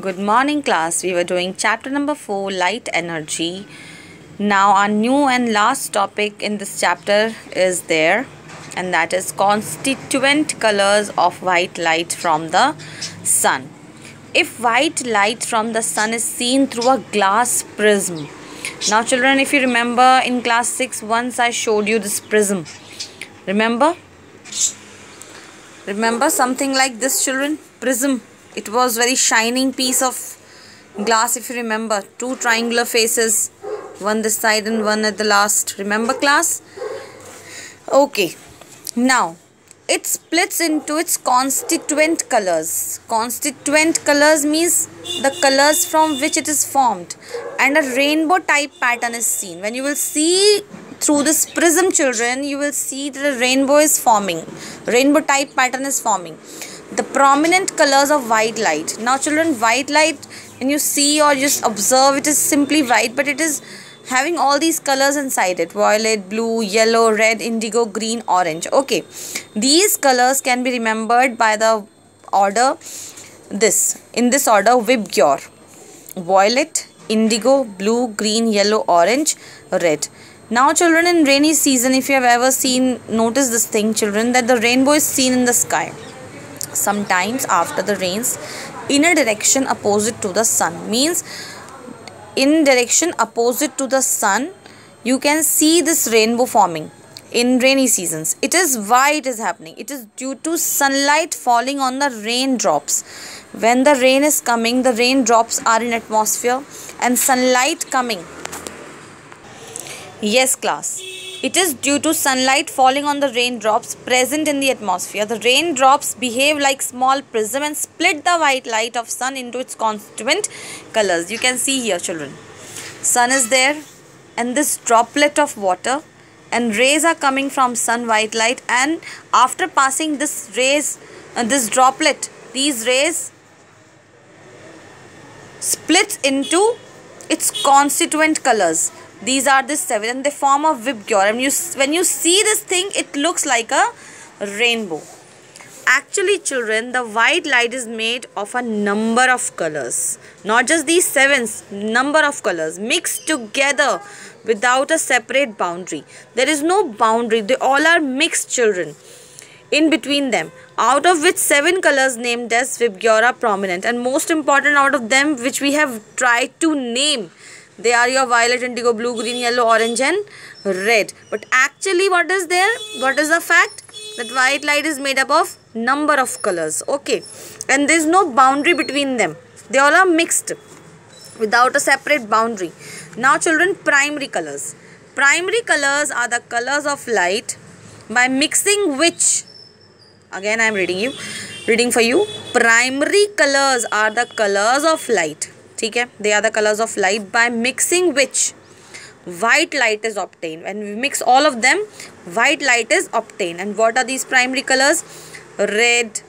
Good morning, class. We were doing chapter number 4, light energy. Now our new and last topic in this chapter is there, and that is constituent colors of white light from the sun. If white light from the sun is seen through a glass prism. Now children, if you remember in class 6, once I showed you this prism. Remember something like this, children? Prism. It was very shining piece of glass, if you remember. Two triangular faces, one this side and one at the last. Remember, class? Okay. Now, it splits into its constituent colors. Constituent colors means the colors from which it is formed. And a rainbow type pattern is seen. When you will see through this prism, children, you will see that a rainbow is forming. Rainbow type pattern is forming. The prominent colors of white light. Now children, white light, when you see or just observe, it is simply white, but it is having all these colors inside it. Violet, blue, yellow, red, indigo, green, orange. Okay. These colors can be remembered by the order in this order, IKVICTORY. Violet, indigo, blue, green, yellow, orange, red. Now children, in rainy season, if you have ever notice this thing, children, that the rainbow is seen in the sky. Sometimes after the rains, in a direction opposite to the sun. Means in direction opposite to the sun, you can see this rainbow forming in rainy seasons. It is why it is happening. It is due to sunlight falling on the raindrops. When the rain is coming, the raindrops are in atmosphere and sunlight coming. Yes, class. It is due to sunlight falling on the raindrops present in the atmosphere. The raindrops behave like small prism and split the white light of sun into its constituent colors. You can see here, children. Sun is there and this droplet of water and rays are coming from sun, white light, and after passing this rays, this droplet, these rays splits into its constituent colors. These are the 7 and they form a IKVICTORY. And when you see this thing, it looks like a rainbow. Actually, children, the white light is made of a number of colors. Not just these 7, number of colors mixed together without a separate boundary. There is no boundary. They all are mixed, children, in between them. Out of which 7 colors named as IKVICTORY are prominent. And most important out of them, which we have tried to name, they are your violet, indigo, blue, green, yellow, orange and red. But actually what is there? What is the fact? That white light is made up of number of colors. Okay. And there is no boundary between them. They all are mixed without a separate boundary. Now children, primary colors. Primary colors are the colors of light by mixing which, again I am reading for you. Primary colors are the colors of light. Okay, they are the colors of light by mixing which white light is obtained. When we mix all of them, white light is obtained. And what are these primary colors? Red,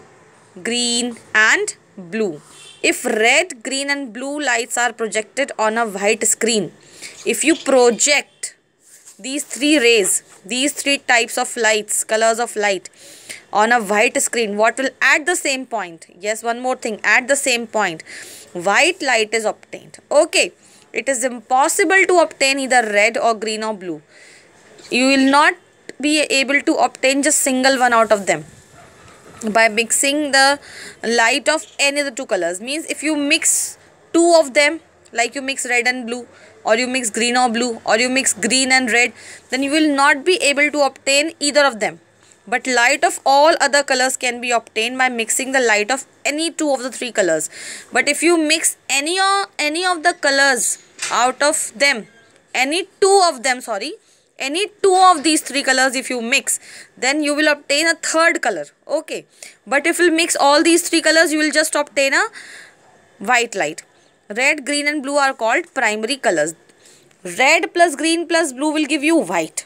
green and blue. If red, green and blue lights are projected on a white screen, if you project these 3 rays, these 3 types of lights, colors of light on a white screen, what will at the same point? Yes, one more thing, at the same point, white light is obtained. Okay, it is impossible to obtain either red or green or blue. You will not be able to obtain just single one out of them by mixing the light of any of the 2 colors. Means if you mix 2 of them, like you mix red and blue, or you mix green or blue, or you mix green and red, then you will not be able to obtain either of them. But light of all other colors can be obtained by mixing the light of any 2 of the 3 colors. But if you mix any of the colors out of them, any two of these 3 colors if you mix, then you will obtain a 3rd color. Okay. But if you mix all these 3 colors, you will just obtain a white light. Red, green and blue are called primary colors. Red plus green plus blue will give you white.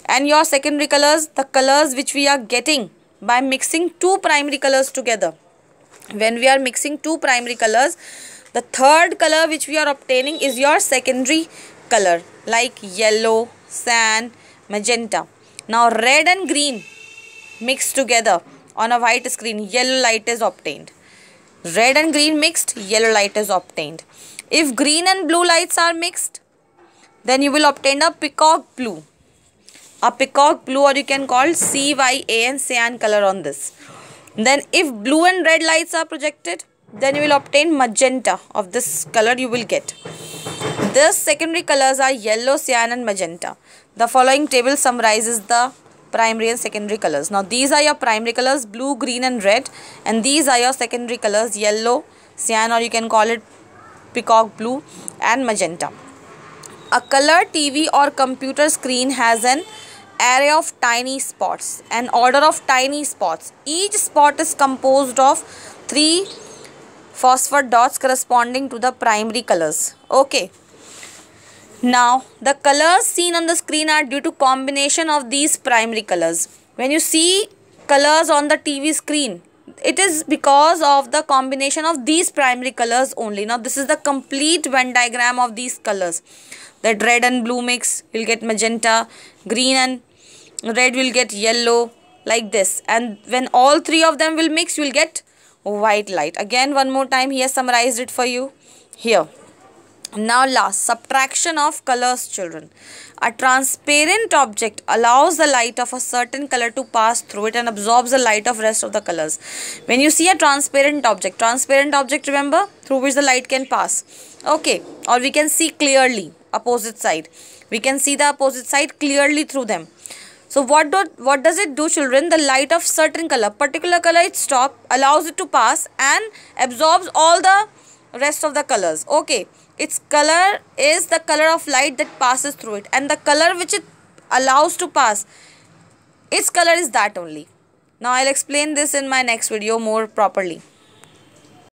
And your secondary colors, the colors which we are getting by mixing 2 primary colors together. When we are mixing 2 primary colors, the 3rd color which we are obtaining is your secondary color, like yellow, cyan, magenta. Now red and green mixed together on a white screen, yellow light is obtained. Red and green mixed, yellow light is obtained. If green and blue lights are mixed, then you will obtain a peacock blue. A peacock blue, or you can call CYAN, cyan color on this. Then if blue and red lights are projected, then you will obtain magenta of this color you will get. The secondary colors are yellow, cyan and magenta. The following table summarizes the primary and secondary colors. Now these are your primary colors, blue, green and red, and these are your secondary colors, yellow, cyan, or you can call it peacock blue and magenta. A color TV or computer screen has an array of tiny spots, an order of tiny spots. Each spot is composed of 3 phosphor dots corresponding to the primary colors. Okay. Now, the colors seen on the screen are due to combination of these primary colors. When you see colors on the TV screen, it is because of the combination of these primary colors only. Now, this is the complete Venn diagram of these colors. That red and blue mix, you'll get magenta, green and red will get yellow, like this. And when all 3 of them will mix, you will get white light. Again, one more time, he has summarized it for you here. Now last, subtraction of colors, children. A transparent object allows the light of a certain color to pass through it and absorbs the light of rest of the colors. When you see a transparent object, remember, through which the light can pass. Okay, or we can see clearly opposite side. We can see the opposite side clearly through them. So what does it do, children? The light of certain color, particular color, it stops, allows it to pass and absorbs all the rest of the colors. Okay, its color is the color of light that passes through it, and the color which it allows to pass, its color is that only. Now I'll explain this in my next video more properly.